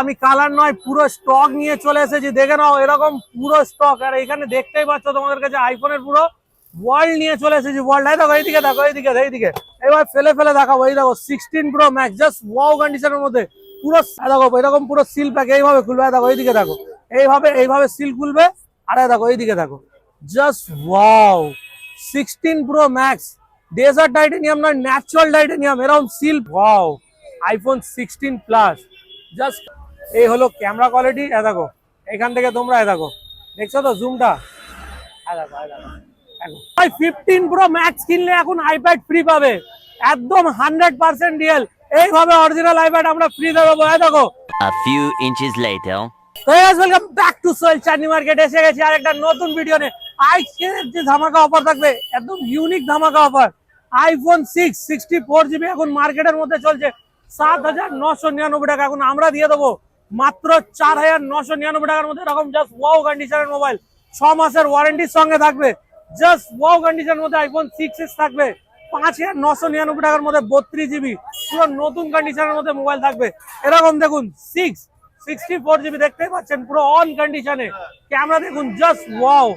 আমি কালার নয় পুরো স্টক নিয়ে চলে এসেছি, দেখে নাও এরকম পুরো স্টক। আর এখানে দেখতেই পাচ্ছ তোমাদের কাছে আইফোনের পুরো ওয়ার্ল্ড নিয়ে চলে এসেছি, ওয়ার্ল্ড। দেখো এইদিকে, দেখো এইদিকে, এইদিকে এবার ফেলে ফেলে দেখাবো। এই দেখো 16 প্রো ম্যাক্স জাস্ট ওয়াও কন্ডিশনের মধ্যে পুরো। দেখো এরকম পুরো সিল প্যাক এইভাবে খুলবে, দেখো এইদিকে দেখো, এইভাবে সিল খুলবে। আর দেখো এইদিকে দেখো, just wow 16 pro max dessert titanium নয়, ন্যাচারাল টাইটেনিয়াম, এরকম seal. Wow iPhone 16 plus. Just এই হলো ক্যামেরা কোয়ালিটি। দেখো এখান থেকে তোমরা দেখো, দেখছো তো জুমটা। দেখো 15 প্রো ম্যাক্স কিনলে এখন আইপ্যাড ফ্রি পাবে, একদম 100% রিয়েল। এইভাবে অরিজিনাল আইপ্যাড আমরা ফ্রি দেবো। দেখো A few inches later. Welcome back to Sohel Chandni market. এসে গেছি আর একটা নতুন ভিডিও নিয়ে। আজকের যে ধামাকা অফার থাকবে, একদম ইউনিক ধামাকা অফার। আইফোন 6 64GB এখন মার্কেটের মধ্যে চলছে 7,999 টাকা। এখন আমরা দিয়ে দেবো মাত্র 4,999 টাকার মধ্যে। এরকম জাস্ট ওয়াও কন্ডিশনের মোবাইল, 6 মাসের ওয়ারেন্টির সঙ্গে থাকবে। জাস্ট ওয়াও কন্ডিশনের মধ্যে আইফোন 6s থাকবে 5,999 টাকার মধ্যে, 32GB পুরো নতুন কন্ডিশনের মধ্যে মোবাইল থাকবে। এরকম দেখুন 64GB দেখতেই পাচ্ছেন, পুরো অন কন্ডিশনে। ক্যামেরা দেখুন জাস্ট ওয়াও।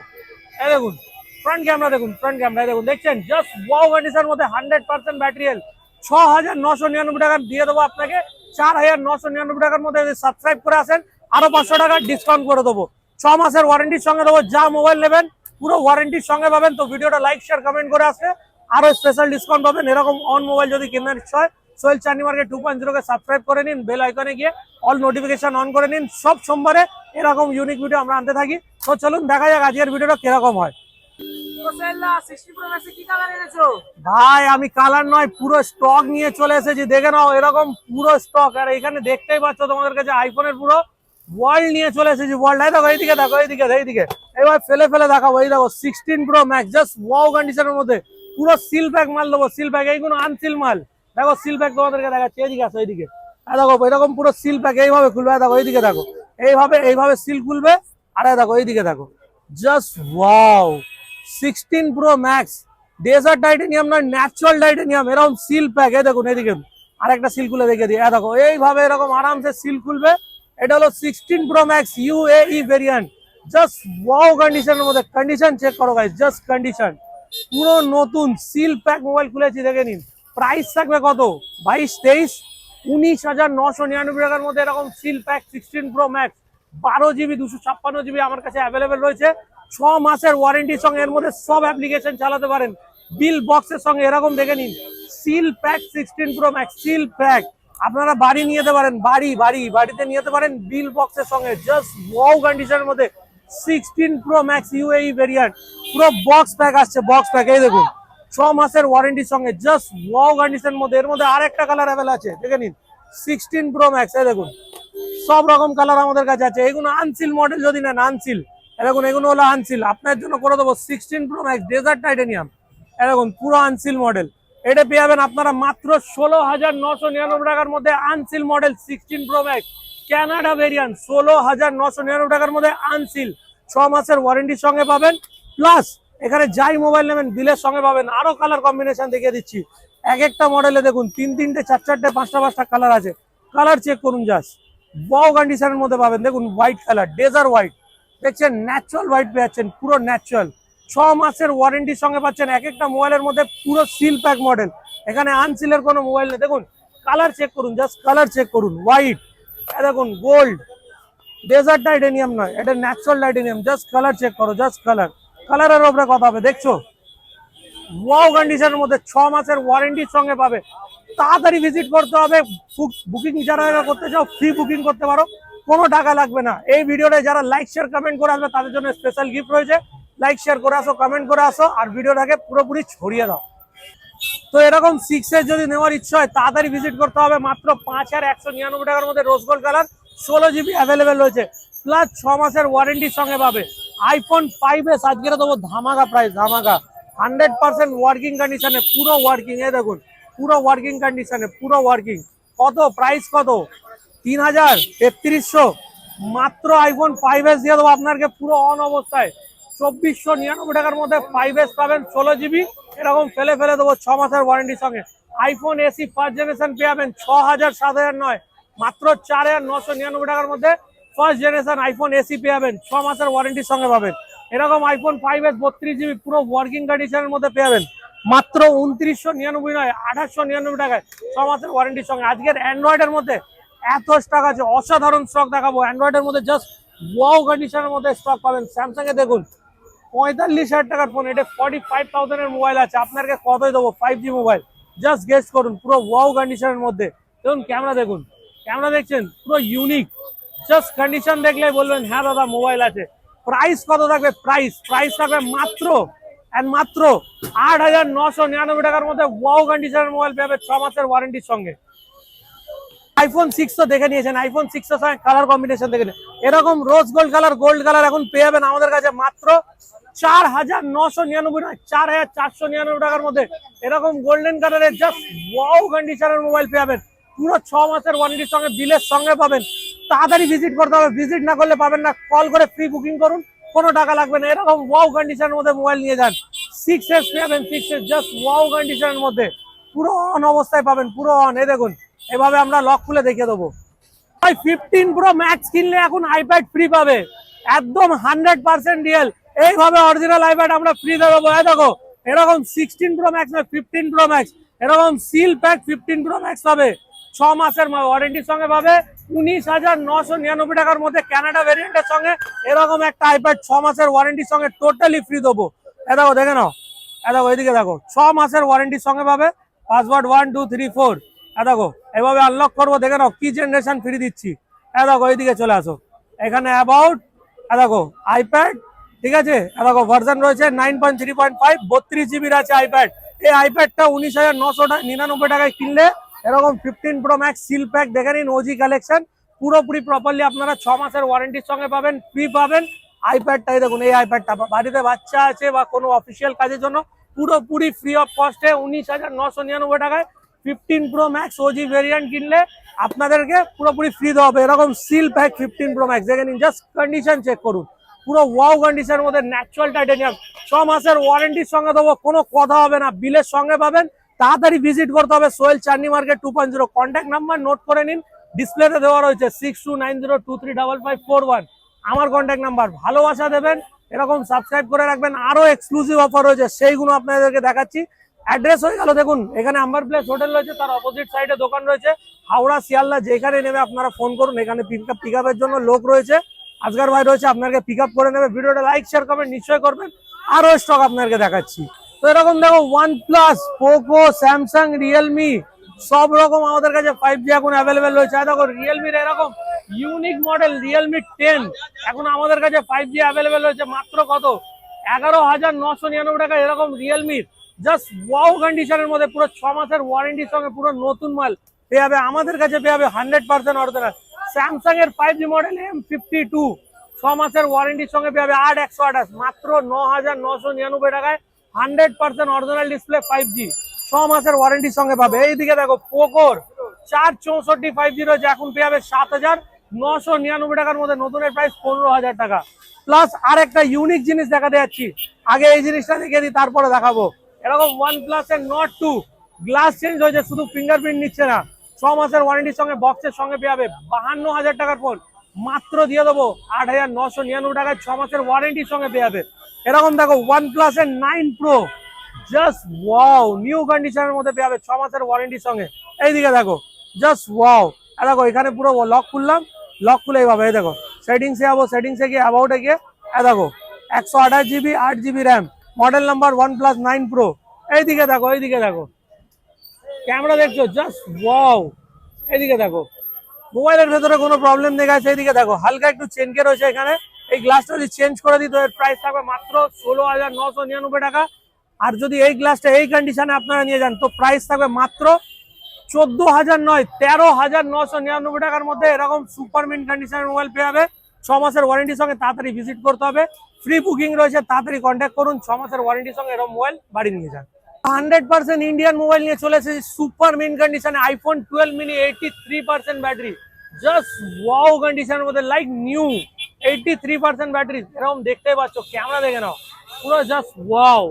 এই দেখুন ফ্রন্ট ক্যামেরা, দেখুন ফ্রন্ট ক্যামেরা দেখুন, দেখছেন জাস্ট ওয়াও কন্ডিশনের মধ্যে 100% ব্যাটারি হেলথ। 6,999 টাকা দিয়ে দেবো আপনাকে 4,999 টাকার মধ্যে। যদি সাবস্ক্রাইব করে আসেন আরো 500 টাকা ডিসকাউন্ট করে দেবো। 6 মাসের ওয়ারেন্টির সঙ্গে দেবো। যা মোবাইল নেবেন পুরো ওয়ারেন্টির সঙ্গে পাবেন। তো ভিডিওটা লাইক শেয়ার কমেন্ট করে আসলে আরো স্পেশাল ডিসকাউন্ট পাবেন। এরকম অন মোবাইল যদি কেনার ইচ্ছা হয়, সোহেল চাঁদনী মার্কেট 2.0 কে সাবস্ক্রাইব করে নিন, বেল আইকনে গিয়ে অল নোটিফিকেশন অন করে নিন। সব সোমবারে এরকম ইউনিক ভিডিও আমরা আনতে থাকি। তো চলুন দেখা যাক আজকের ভিডিওটা কিরকম হয়। ভাই আমি কালার নয় পুরো স্টক নিয়ে চলে এসেছি, দেখে নাও এরকম পুরো স্টক। আর এখানে দেখতেই পাচ্ছ তোমাদের কাছে আইফোনের পুরো ওয়ার্ল্ড নিয়ে চলে এসেছি, ওয়ার্ল্ড। দেখো এইদিকে, দেখো এইদিকে, এইদিকে এবার ফেলে ফেলে দেখাবো। এই দেখো 16 প্রো ম্যাক্স জাস্ট ওয়াও কন্ডিশনের মধ্যে পুরো সিল প্যাক মাল দেবো। সিল প্যাক, এইগুলো আনসিল মাল। দেখো সিল প্যাক তোমাদেরকে দেখাচ্ছি, এইদিকে আসো এইদিকে। দেখো এরকম পুরো সিল প্যাক এইভাবে খুলবে। দেখো এইদিকে দেখো, এইভাবে সিল খুলবে। আর দেখো এইদিকে দেখো, just wow 16 pro max dessert titanium নয়, ন্যাচারাল টাইটেনিয়াম, এরকম সিল প্যাক। এই দেখুন এদিকে আরেকটা সিল খুলে দেখে দিই। দেখো এইভাবে এরকম আরামসে সিল খুলবে। এটা হলো 16 pro max UAE variant, just wow কন্ডিশনের মধ্যে। কন্ডিশন চেক করো গাইস, জাস্ট কন্ডিশন পুরো নতুন সিল প্যাক মোবাইল খুলেছি, দেখে নিন। প্রাইস থাকবে কত 22, 23, 19,999 টাকার মধ্যে এরকম seal pack 16 pro max. 12GB 256GB আমার কাছে অ্যাভেলেবেল রয়েছে। 6 মাসের ওয়ারেন্টির সঙ্গে এর মধ্যে সব অ্যাপ্লিকেশন চালাতে পারেন। বিল বক্সের সঙ্গে এরকম দেখে নিন, seal pack 16 pro max seal pack. আপনারা বাড়ি নিয়ে যেতে পারেন, বাড়িতে নিয়ে যেতে পারেন বিল বক্সের সঙ্গে। জাস্ট ওয়াও কন্ডিশনের মধ্যে 16 প্রো ম্যাক্স UAE ভেরিয়েন্ট, পুরো বক্স প্যাক আসছে, বক্স প্যাক। এই দেখুন 6 মাসের ওয়ারেন্টির সঙ্গে জাস্ট ওয়াও কন্ডিশনের মধ্যে। এর মধ্যে আরেকটা কালার অ্যাভেলেবল আছে, দেখে নিন 16 প্রো ম্যাক্স। এই দেখুন সব রকম কালার আমাদের কাছে আছে। এগুলো আনসিল মডেল যদি নেন, আনসিল এরকম, এগুলো হলো আনসিল। আপনার জন্য করে দেবো 16 প্রো ম্যাক্স ডেজার্ট টাইটেনিয়াম, এরকম পুরো আনসিল মডেল। এটা পেয়ে যাবেন আপনারা মাত্র 16,999 টাকার মধ্যে। Unseal model 16 pro max Canada variant 16,999 টাকার মধ্যে আনসিল। 6 মাসের ওয়ারেন্টির সঙ্গে পাবেন, প্লাস এখানে যাই মোবাইল নেবেন বিলের সঙ্গে পাবেন। আরো কালার কম্বিনেশন দেখিয়ে দিচ্ছি। এক একটা মডেলে দেখুন 3-3টে 4-4টে 5টা কালার আছে। কালার চেক করুন, জাস্ট ওয়াও কন্ডিশনের মধ্যে পাবেন। দেখুন হোয়াইট কালার, ডেজার্ট হোয়াইট দেখছেন, ন্যাচারাল হোয়াইট পেয়ে যাচ্ছেন, পুরো ন্যাচারাল। 6 মাসের ওয়ারেন্টির সঙ্গে পাচ্ছেন। এক একটা মোবাইলের মধ্যে পুরো সিল প্যাক মডেল, এখানে আনসিলের কোনো মোবাইল নেই। দেখুন কালার চেক করুন, জাস্ট কালার চেক করুন। হোয়াইট, দেখুন গোল্ড, ডেজার্ট টাইটেনিয়াম নয়, এটা natural titanium. Just colour check করো, জাস্ট কালারের উপরে কথা হবে। দেখছো ওয়াও কন্ডিশনের মধ্যে 6 মাসের ওয়ারেন্টির সঙ্গে পাবে। তাড়াতাড়ি ভিজিট করতে হবে। বুকিং যারা করতে চাও ফ্রি বুকিং করতে পারো, কোনো টাকা লাগবে না। এই ভিডিওটা যারা লাইক শেয়ার কমেন্ট করে আসবে তাদের জন্য স্পেশাল গিফট রয়েছে। লাইক শেয়ার করে আসো, কমেন্ট করে আসো, আর ভিডিওটাকে পুরোপুরি ছড়িয়ে দাও। তো এরকম 6 যদি নেওয়ার ইচ্ছা হয় তাড়াতাড়ি ভিজিট করতে হবে। মাত্র 5,199 টাকার মধ্যে rose gold colour 16GB available রয়েছে, প্লাস 6 মাসের ওয়ারেন্টির সঙ্গে পাবে। আইফোন 5s আজকে দেবো ধামাকা প্রাইস, ধামাকা 100% ওয়ার্কিং কন্ডিশনে, পুরো ওয়ার্কিং। এই দেখুন পুরো ওয়ার্কিং কন্ডিশনে, পুরো ওয়ার্কিং। কত প্রাইস, কত 3,000, 3,300 মাত্র। আইফোন 5s দিয়ে দেবো আপনাকে পুরো অন অবস্থায় 2,499 টাকার মধ্যে 5s পাবেন 16GB। এরকম ফেলে দেবো 6 মাসের ওয়ারেন্টির সঙ্গে। আইফোন এসি ফার্স্ট জেনারেশন পেয়ে যাবেন 6,000, 7,000 নয়, মাত্র 4,999 টাকার মধ্যে ফার্স্ট জেনারেশন আইফোন এসি পেয়ে যাবেন, 6 মাসের ওয়ারেন্টির সঙ্গে পাবেন। এরকম আইফোন 5s 32GB পুরো ওয়ার্কিং কন্ডিশনের মধ্যে পেয়ে যাবেন মাত্র 2999 নয় 2899 টাকায় 6 মাসের ওয়ারেন্টির সঙ্গে। আজকের অ্যান্ড্রয়েডের মধ্যে এত স্টক আছে, অসাধারণ স্টক দেখাবো। অ্যান্ড্রয়েডের মধ্যে জাস্ট ওয়াও কন্ডিশনের মধ্যে স্টক পাবেন। স্যামসাং এ দেখুন 45,000 টাকার ফোন, এটা 45,000 এর মোবাইল আছে, আপনাকে কতই দেবো? 5G মোবাইল, জাস্ট গেস করুন। পুরো ওয়াও কন্ডিশনের মধ্যে দেখুন, ক্যামেরা দেখুন, ক্যামেরা দেখছেন পুরো ইউনিক। জাস্ট কন্ডিশন দেখলেই বলবেন হ্যাঁ দাদা মোবাইল আছে। প্রাইস কত থাকবে? প্রাইস থাকবে মাত্র মাত্র 8,999 টাকার মধ্যে ওয়াও কন্ডিশনের মোবাইল পাবে 6 মাসের ওয়ারেন্টির সঙ্গে। আইফোন 6 তো দেখে নিয়েছেন, আইফোন 6 এর সঙ্গে কালার কম্বিনেশন দেখে নিন। এরকম রোজ গোল্ড কালার এখন পেয়ে যাবেন আমাদের কাছে মাত্র 4,999 নয় 4,499 টাকার মধ্যে। এরকম গোল্ডেন কালারের জাস্ট ওয়াও কন্ডিশনের মোবাইল পেয়ে যাবেন পুরো 6 মাসের ওয়ারেন্টির সঙ্গে, বিলের সঙ্গে পাবেন। তাড়াতাড়ি ভিজিট করতে হবে, ভিজিট না করলে পাবেন না। কল করে ফ্রি বুকিং করুন, কোনো টাকা লাগবে না। এরকম ওয়াও কন্ডিশনের মধ্যে মোবাইল নিয়ে যান। 6s পেয়ে যাবেন, 6s জাস্ট ওয়াও কন্ডিশনের মধ্যে পুরো অন অবস্থায় পাবেন, পুরো অন। এই দেখুন, এভাবে আমরা লক খুলে দেখিয়ে দেবো। 15 প্রো ম্যাক্স কিনলে এখন আইপ্যাড ফ্রি পাবে, একদম 100% রিয়েল। এইভাবে অরিজিনাল আইপ্যাড আমরা ফ্রি দেবো। এই দেখো, এরকম 16 প্রো ম্যাক্স না 15 প্রো ম্যাক্স, এরকম সিল প্যাক 15 প্রো ম্যাক্স পাবে 6 মাসের ওয়ারেন্টির সঙ্গে পাবে 19,999 টাকার মধ্যে কানাডা ভেরিয়েন্টের সঙ্গে। এরকম একটা আইপ্যাড 6 মাসের ওয়ারেন্টির সঙ্গে টোটালি ফ্রি দেবো। এ দেখো, দেখে নাও, এ দেখো, এদিকে দেখো, 6 মাসের ওয়ারেন্টির সঙ্গে পাবে। পাসওয়ার্ড 1 2 3 4। দেখো, এভাবে আনলক করবো, দেখে নাও কি জেনারেশন ফ্রি দিচ্ছি। দেখো, এইদিকে চলে আসো, এখানে অ্যাবাউট, দেখো আইপ্যাড, ঠিক আছে। দেখো, ভার্সন রয়েছে 9.3.5, 32GB আছে আইপ্যাড। এই আইপ্যাডটা 19,999 টাকায় কিনলে এরকম 15 প্রো ম্যাক্স সিল প্যাক দেখে নিন, ওজি কালেকশন পুরোপুরি প্রপারলি আপনারা 6 মাসের ওয়ারেন্টির সঙ্গে পাবেন, ফ্রি পাবেন। আইপ্যাডটাই দেখুন, এই আইপ্যাডটা বাড়িতে বাচ্চা আছে বা কোনো অফিসিয়াল কাজের জন্য পুরোপুরি ফ্রি অফ কস্টে 19,999 টাকায় 15 প্রো ম্যাক্স ওজি ভেরিয়েন্ট কিনলে আপনাদেরকে পুরোপুরি ফ্রি দেওয়া হবে। এরকম সিল প্যাক 15 প্রো ম্যাক্স দেখে নিন, জাস্ট কন্ডিশন চেক করুন, পুরো ওয়াও কন্ডিশনের মধ্যে ন্যাচারাল টাইটেনিয়াম 6 মাসের ওয়ারেন্টির সঙ্গে দেবো, কোনো কথা হবে না, বিলের সঙ্গে পাবেন। তাড়াতাড়ি ভিজিট করতে হবে সোহেল চাঁদনি মার্কেট 2.0। কন্ট্যাক্ট নাম্বার নোট করে নিন, ডিসপ্লেতে দেওয়া রয়েছে 6290235541 আমার কন্ট্যাক্ট নাম্বার। ভালোবাসা দেবেন, এরকম সাবস্ক্রাইব করে রাখবেন। আরো এক্সক্লুসিভ অফার রয়েছে, সেইগুলো আপনাদেরকে দেখাচ্ছি। অ্যাড্রেস হয়ে গেল, দেখুন এখানে আম্বার প্লেস হোটেল রয়েছে, তার অপোজিট সাইডে দোকান রয়েছে। হাওড়া শিয়ালদা যেখানে নেবে আপনারা ফোন করুন, এখানে পিক আপের জন্য লোক রয়েছে, আজগার ভাই রয়েছে, আপনাকে পিক আপ করে নেবে। ভিডিওটা লাইক শেয়ার করবেন, নিশ্চয়ই করবেন। আরো স্টক আপনাদেরকে দেখাচ্ছি। তো এরকম দেখো, OnePlus, পোকো, স্যামসাং, রিয়েলমি সব রকম আমাদের কাছে 5G এখন অ্যাভেলেবেল রয়েছে। দেখো, রিয়েলমির এরকম ইউনিক মডেল রিয়েলমি 10 এখন আমাদের কাছে 5G অ্যাভেলেবেল রয়েছে মাত্র কত? 11,999 টাকা। এরকম রিয়েলমির জাস্ট ওয়াও কন্ডিশনের মধ্যে পুরো 6 মাসের ওয়ারেন্টির সঙ্গে পুরো নতুন মাল পেয়ে যাবে আমাদের কাছে, পেয়ে যাবে 100% অরিজিনাল। স্যামসাং এর 5G মডেল M52 6 মাসের ওয়ারেন্টির সঙ্গে পেয়ে যাবে 8128 মাত্র 9,999 টাকায় 100% অরিজিনাল ডিসপ্লে 5G 6 মাসের ওয়ারেন্টির সঙ্গে পাবে। এইদিকে দেখো, পোকোর 464 5G রয়েছে, এখন পেয়ে যাবে 7,999 টাকার মধ্যে, নতুনের প্রাইস 15,000 টাকা। প্লাস আর একটা ইউনিক জিনিস দেখাতে যাচ্ছি, আগে এই জিনিসটা দেখিয়ে দিই তারপরে দেখাবো। এরকম OnePlus এর Nord 2 গ্লাস চেঞ্জ হয়েছে, শুধু ফিঙ্গারপ্রিন্ট নিচ্ছে না, 6 মাসের ওয়ারেন্টির সঙ্গে বক্সের সঙ্গে পেয়ে যাবে 52,000 টাকার ফোন মাত্র দিয়ে দেবো 8,999 টাকায় 6 মাসের ওয়ারেন্টির সঙ্গে পেয়ে যাবে। এরকম দেখো, OnePlus এর 9 Pro জাস্ট ওয়াও নিউ কন্ডিশনের মধ্যে পেয়ে যাবে 6 মাসের ওয়ারেন্টির সঙ্গে। এইদিকে দেখো, জাস্ট ওয়াও। দেখো, এখানে পুরো লক খুললাম, লক খুলে এইভাবে, এই দেখো সেটিংসে যাবো, সেটিংসে গিয়ে অ্যাবাউটে গিয়ে দেখো 128GB 8GB RAM, model number OnePlus 9 Pro। এইদিকে দেখো, এইদিকে দেখো, ক্যামেরা দেখছো, জাস্ট ওয়াও। এইদিকে দেখো, মোবাইলের ভেতরে কোনো প্রবলেম দেখা যাচ্ছে। এইদিকে দেখো, হালকা একটু চেনকে রয়েছে এখানে, এই গ্লাসটা যদি চেঞ্জ করে দিই তো এর প্রাইস থাকবে মাত্র 16,999 টাকা। আর যদি এই গ্লাসটা এই কন্ডিশনে আপনারা নিয়ে যান তো প্রাইস থাকবে মাত্র 14,000 নয় 13,999 টাকার মধ্যে। এরকম সুপার মিন্ট কন্ডিশনের মোবাইল পেয়ে যাবে 6 মাসের ওয়ারেন্টির সঙ্গে। তাড়াতাড়ি ভিজিট করতে হবে, ফ্রি বুকিং রয়েছে, তাড়াতাড়ি কন্ট্যাক্ট করুন। 6 মাসের ওয়ারেন্টির সঙ্গে এরকম মোবাইল বাড়ি নিয়ে যান। 100% ইন্ডিয়ান মোবাইল নিয়ে চলে এসেছি সুপার মিন্ট কন্ডিশনে, iPhone 12 mini 83% battery, just wow কন্ডিশনের মধ্যে, লাইক নিউ 83% ব্যাটারি। এরকম দেখতেই পাচ্ছ, ক্যামেরা দেখে নাও, পুরো জাস্ট ওয়াও,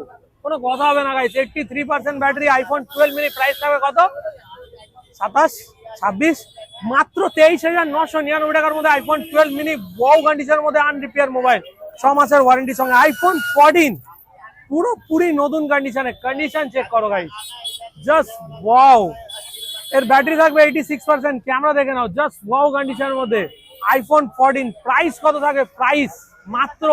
কোনো কথা হবে না guys. 83% battery, iPhone 12 mini, price থাকবে কত? 27 26 মাত্র 23,999 টাকার মধ্যে আইফোন 12 মিনি ওয়াও কন্ডিশনের মধ্যে আনরিপেয়ার মোবাইল, 6 মাসের ওয়ারেন্টির সঙ্গে আইফোন 14 পুরোপুরি নতুন কন্ডিশনে। কন্ডিশন চেক করো গাইস, জাস্ট ওয়াও। এর ব্যাটারি থাকবে 86%, ক্যামেরা দেখে নাও, জাস্ট ওয়াও কন্ডিশনের মধ্যে আইফোন 14। প্রাইস কত থাকে? প্রাইস মাত্র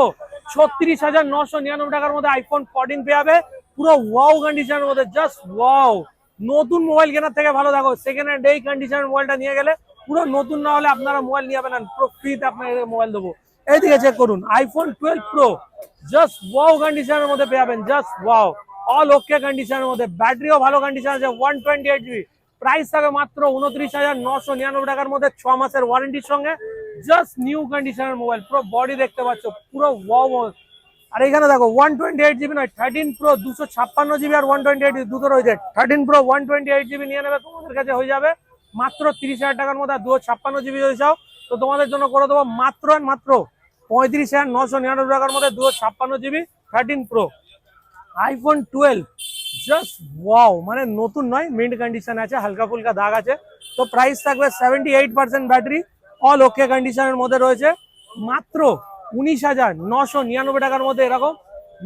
36,999 টাকার মধ্যে আইফোন 14 পেয়ে যাবে পুরো ওয়াও কন্ডিশনের মধ্যে, জাস্ট ওয়াও। নতুন মোবাইল কেনার থেকে ভালো, দেখো সেকেন্ড হ্যান্ড এই কন্ডিশনের মোবাইলটা নিয়ে গেলে পুরো নতুন না হলে আপনারা মোবাইল নিয়ে যাবেন না, পুরো ফ্রিতে আপনাদের মোবাইল দেবো। এইদিকে চেক করুন, আইফোন 12 প্রো জাস্ট ওয়াও কন্ডিশনের মধ্যে পেয়ে যাবেন, জাস্ট ওয়াও, অল ওকে কন্ডিশনের মধ্যে। ব্যাটারিও ভালো কন্ডিশন আছে, 128 জিবি। প্রাইস থাকে মাত্র 29,999 টাকার মধ্যে, 6 মাসের ওয়ারেন্টির সঙ্গে, জাস্ট নিউ কন্ডিশনের মোবাইল। পুরো বডি দেখতে পাচ্ছ, পুরো ওয়াও। আর এখানে দেখো 128 জিবি নয়, 13 প্রো 256 জিবি আর 128 দুটো রয়েছে। 13 প্রো 128 জিবি নিয়ে নেবে, তোমাদের কাছে হয়ে যাবে মাত্র 30,000 টাকার মধ্যে। আর 256 জিবি যদি চাও তো তোমাদের জন্য করে দেবো মাত্র 35,999 টাকার মধ্যে 256 GB 13 pro iPhone 12। Just wow, মানে নতুন নয়, মিন্ট কন্ডিশন আছে, হালকা ফুলকা দাগ আছে। তো প্রাইস থাকবে 78% ব্যাটারি, অল ওকে কন্ডিশনের মধ্যে রয়েছে, মাত্র 19,999 টাকার মধ্যে এরকম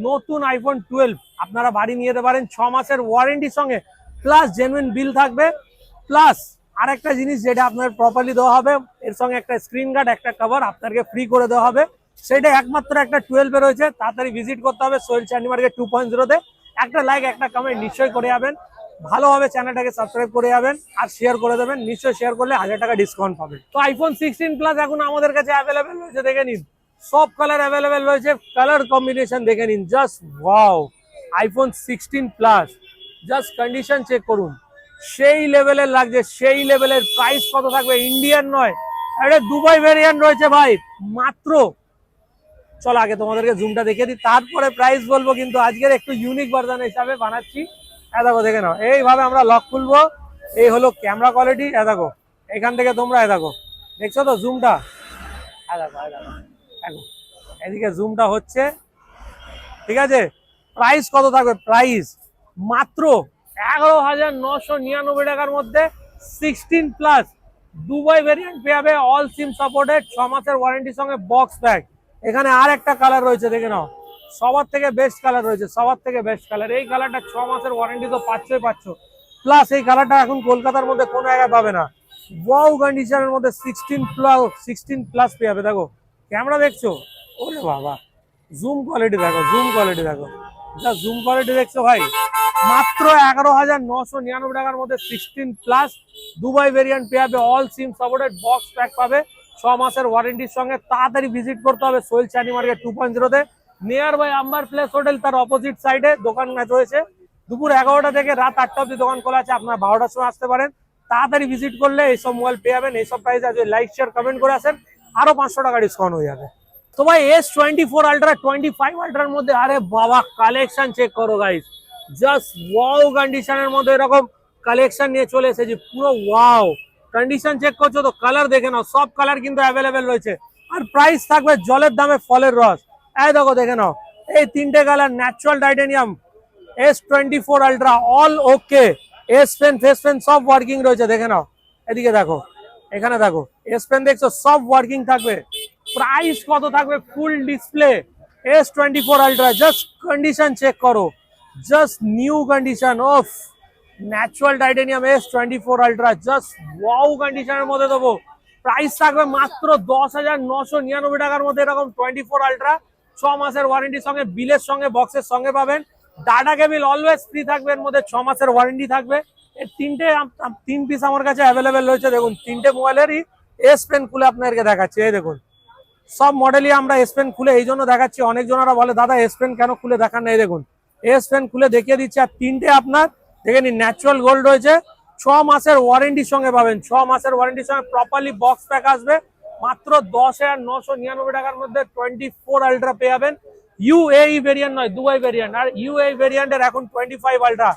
নতুন আইফোন 12 আপনারা বাড়ি নিয়ে যেতে পারেন 6 মাসের ওয়ারেন্টির সঙ্গে, প্লাস জেনুইন বিল থাকবে, প্লাস আর একটা জিনিস যেটা আপনার প্রপারলি দেওয়া হবে, এর সঙ্গে একটা স্ক্রিন গার্ড, একটা কভার আপনাকে ফ্রি করে দেওয়া হবে। সেটা একমাত্র একটা 12 এ রয়েছে। তাড়াতাড়ি ভিজিট করতে হবে সোহেল চান্দি মার্কেট 2.0 তে। একটা লাইক, একটা কমেন্ট নিশ্চয়ই করে যাবেন, ভালোভাবে চ্যানেলটাকে সাবস্ক্রাইব করে যাবেন, আর শেয়ার করে দেবেন। নিশ্চয়ই শেয়ার করলে 1000 টাকা ডিসকাউন্ট পাবেন। তো আইফোন 16 প্লাস এখন আমাদের কাছে অ্যাভেলেবেল রয়েছে, দেখে নিন, সব কালার অ্যাভেলেবেল রয়েছে, কালার কম্বিনেশন দেখে নিন, just wow. IPhone 16 plus just condition check করুন, সেই লেভেলের লাগছে, সেই লেভেলের। প্রাইস কত থাকবে? ইন্ডিয়ান নয়, এটা দুবাই ভেরিয়েন্ট রয়েছে ভাই, মাত্র, চলো আগে তোমাদেরকে জুমটা দেখিয়ে দিই, তারপরে প্রাইস বলবো। কিন্তু আজকের একটু ইউনিক ভার্সন হিসাবে বানাচ্ছি। দেখো দেখে নাও, এইভাবে আমরা লক খুলবো, এই হলো ক্যামেরা কোয়ালিটি। দেখো এখান থেকে তোমরা দেখো, দেখছো তো জুমটা, দেখো দেখো, এদিকে জুমটা হচ্ছে, ঠিক আছে। প্রাইস কত থাকবে? প্রাইস মাত্র 11,999 টাকার মধ্যে 16 প্লাস দুবাই ভেরিয়েন্ট পেয়ে যাবে, অল সিম সাপোর্টেড, 6 মাসের ওয়ারেন্টির সঙ্গে বক্স প্যাক। এখানে আর একটা কালার রয়েছে, দেখে নাও, সবার থেকে বেস্ট কালার রয়েছে, সবার থেকে বেস্ট কালার। এই কালারটা 6 মাসের ওয়ারেন্টি তো পাচ্ছ, প্লাস এই কালারটা এখন কলকাতার মধ্যে কোনো জায়গায় পাবে না। ওয়াও কন্ডিশনের মধ্যে 16 প্লাস পেয়ে যাবে। দেখো ক্যামেরা দেখছো, ওরে বাবা, জুম কোয়ালিটি দেখো, জুম কোয়ালিটি দেখো, যা জুম কোয়ালিটি দেখছো ভাই। মাত্র 11,999 টাকার মধ্যে 16 প্লাস দুবাই ভেরিয়েন্ট পেয়ে যাবে, all SIM supported, box pack পাবে, 6 মাসের ওয়ারেন্টির সঙ্গে। তাড়াতাড়ি ভিজিট করতে হবে সোহেল চান্দি মার্কেট 2.0 তে, near by Amber Place hotel, তার অপোজিট সাইডে দোকান রয়েছে। দুপুর 11টা থেকে রাত 8টা অব্দি দোকান খোলা আছে, আপনার 12টার সময় আসতে পারেন। তাড়াতাড়ি ভিজিট করলে এইসব মোবাইল পেয়ে যাবেন, এইসব প্রাইসে। যদি লাইক শেয়ার কমেন্ট করে আসেন আরো 500 টাকা ডিসকাউন্ট হয়ে যাবে। তো ভাই S24 আলট্রা 25 আলট্রার মধ্যে, আরে বাবা কালেকশন চেক করো গাইস, জাস্ট ওয়াও কন্ডিশনের মধ্যে এরকম কালেকশন নিয়ে চলে এসেছি, পুরো ওয়াও। কন্ডিশন চেক করছো তো, কালার দেখে নাও, সব কালার কিন্তু অ্যাভেলেবেল রয়েছে। আর প্রাইস থাকবে জলের দামে ফলের রস। এই দেখো দেখে নাও, এই তিনটে colour, natural titanium, S24 ultra, all okay, S pen face pen সব ওয়ার্কিং রয়েছে, দেখে নাও। এদিকে দেখো, এখানে দেখো, এস পেন দেখছো, সব ওয়ার্কিং থাকবে। প্রাইস কত থাকবে? Full display S24 ultra, just condition check করো, just new condition of natural titanium S24 ultra, just wow কন্ডিশনের মধ্যে দেবো। প্রাইস থাকবে মাত্র 10,999 টাকার মধ্যে এরকম 24 আলট্রা, 6 মাসের ওয়ারেন্টির সঙ্গে, বিলের সঙ্গে, বক্সের সঙ্গে পাবেন। ডাটা কেবল অলওয়েজ ফ্রি থাকবে, এর মধ্যে 6 মাসের ওয়ারেন্টি থাকবে। এই তিন পিস আমার কাছে অ্যাভেলেবেল রয়েছে। দেখুন তিনটে মোবাইলেরই এস পেন খুলে আপনাদেরকে দেখাচ্ছি, এই দেখুন, সব মডেলই আমরা এস পেন খুলে এই জন্য দেখাচ্ছি। অনেকজনেরা বলে দাদা এস পেন কেন খুলে দেখান না, এই দেখুন এস পেন খুলে দেখিয়ে দিচ্ছি। আর তিনটে আপনার দেখে নিন, ন্যাচারাল গোল্ড রয়েছে, 6 মাসের ওয়ারেন্টির সঙ্গে পাবেন, 6 মাসের ওয়ারেন্টির সঙ্গে প্রপারলি বক্স প্যাক আসবে। মাত্র 10,999 টাকার মধ্যে 24 আলট্রা পেয়ে যাবেন। ইউএই ভেরিয়েন্ট নয়, দুবাই ভেরিয়েন্ট। আর ইউএই ভেরিয়েন্টের এখন 25 আলট্রা,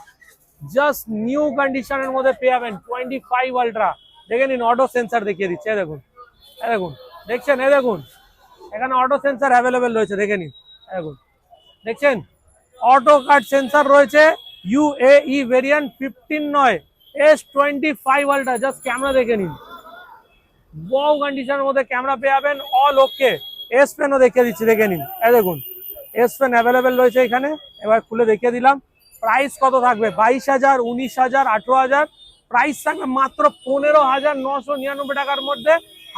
জাস্ট নিউ কন্ডিশনের মধ্যে পেয়ে যাবেন 25 আলট্রা। দেখে নিন, অটো সেন্সার দেখিয়ে দিচ্ছে, এই দেখুন, এই দেখুন, দেখছেন, এই দেখুন, এখানে অটো সেন্সার অ্যাভেলেবেল রয়েছে, দেখে নিন, দেখুন, দেখছেন, অটো কাট সেন্সার রয়েছে। ইউএই ভেরিয়েন্ট 15 নয়, S25 আলট্রা, জাস্ট ক্যামেরা দেখে নিন, বউ কন্ডিশনের মধ্যে ক্যামেরা পেয়ে যাবেন। All okay. এস পেনও দেখিয়ে দিচ্ছি, দেখে নিন। এই দেখুন এস পেন অ্যাভেলেবেল রয়েছে এখানে। এবার খুলে দেখিয়ে দিলাম। প্রাইস কত থাকবে? 22,000, 19,000, 18,000। প্রাইস থাকবে মাত্র 15,999 টাকার মধ্যে।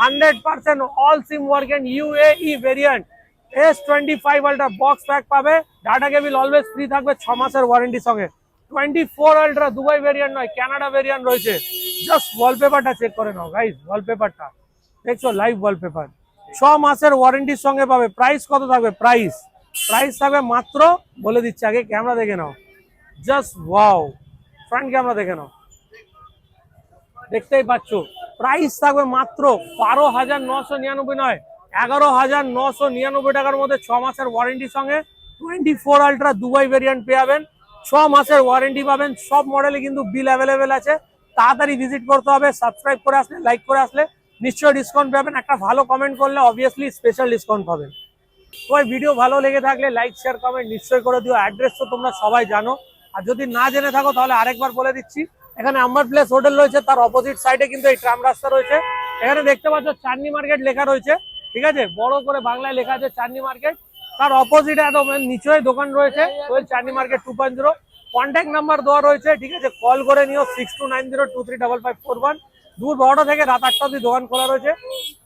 100% অল সিম ওয়ার্কেন UAE variant. S25 ultra box pack পাবে। ডাটা কেবল অলওয়েজ ফ্রি থাকবে 6 মাসের ওয়ারেন্টির সঙ্গে। 24 আলট্রা দুবাই ভেরিয়েন্ট নয়, কানাডা ভেরিয়েন্ট রয়েছে। জাস্ট ওয়ালপেপারটা চেক করে নাও গাইস, ওয়ালপেপারটা দেখছো, লাইভ ওয়ালপেপার। 6 মাসের ওয়ারেন্টির সঙ্গে পাবে। প্রাইস কত থাকবে? প্রাইস থাকবে মাত্র, বলে দিচ্ছি, আগে ক্যামেরা দেখে নাও। জাস্ট ওয়াও, ফ্রন্ট ক্যামেরা দেখে নাও, দেখতেই পাচ্ছ। প্রাইস থাকবে মাত্র 12,999 নয়, 11,999 টাকার মধ্যে 6 মাসের ওয়ারেন্টির সঙ্গে 24 আলট্রা দুবাই ভেরিয়েন্ট পেয়ে যাবেন। 6 মাসের ওয়ারেন্টি পাবেন। সব মডেলে কিন্তু বিল অ্যাভেলেবেল আছে। তাড়াতাড়ি ভিজিট করতে হবে। সাবস্ক্রাইব করে আসলে, লাইক করে আসলে নিশ্চয়ই ডিসকাউন্ট পাবেন। একটা ভালো কমেন্ট করলে অবভিয়াসলি স্পেশাল ডিসকাউন্ট পাবেন। সবাই ভিডিও ভালো লেগে থাকলে লাইক শেয়ার কমেন্ট নিশ্চয়ই করে দিও। অ্যাড্রেস তো তোমরা সবাই জানো, আর যদি না জেনে থাকো তাহলে আরেকবার বলে দিচ্ছি। এখানে আম্বার প্লেস হোটেল রয়েছে, তার অপোজিট সাইডে কিন্তু এই ট্রাম রাস্তা রয়েছে। এখানে দেখতে পাচ্ছ চাঁদনি মার্কেট লেখা রয়েছে, ঠিক আছে, বড় করে বাংলায় লেখা আছে চাঁদনি মার্কেট। তার অপোজিটে একদম নিচে দোকান রয়েছে ওই চাঁদনি মার্কেট 2.0। কন্ট্যাক্ট নাম্বার দেওয়া রয়েছে, ঠিক আছে, কল করে নিও 6290235541। দুপুর 12টা থেকে রাত 8টা অবধি দোকান খোলা রয়েছে।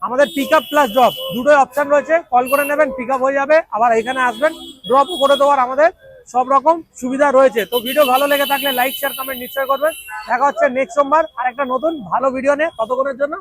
আমাদের পিক আপ প্লাস ড্রপ দুটোই অপশন রয়েছে। কল করে নেবেন, পিক আপ হয়ে যাবে, আবার এখানে আসবেন, ড্রপও করে দেওয়ার আমাদের সব রকম সুবিধা রয়েছে। তো ভিডিও ভালো লেগে থাকলে লাইক শেয়ার কমেন্ট নিশ্চয় করবেন। দেখা হচ্ছে নেক্সট সোমবার আর একটা নতুন ভালো ভিডিও নিয়ে। ততক্ষণের জন্য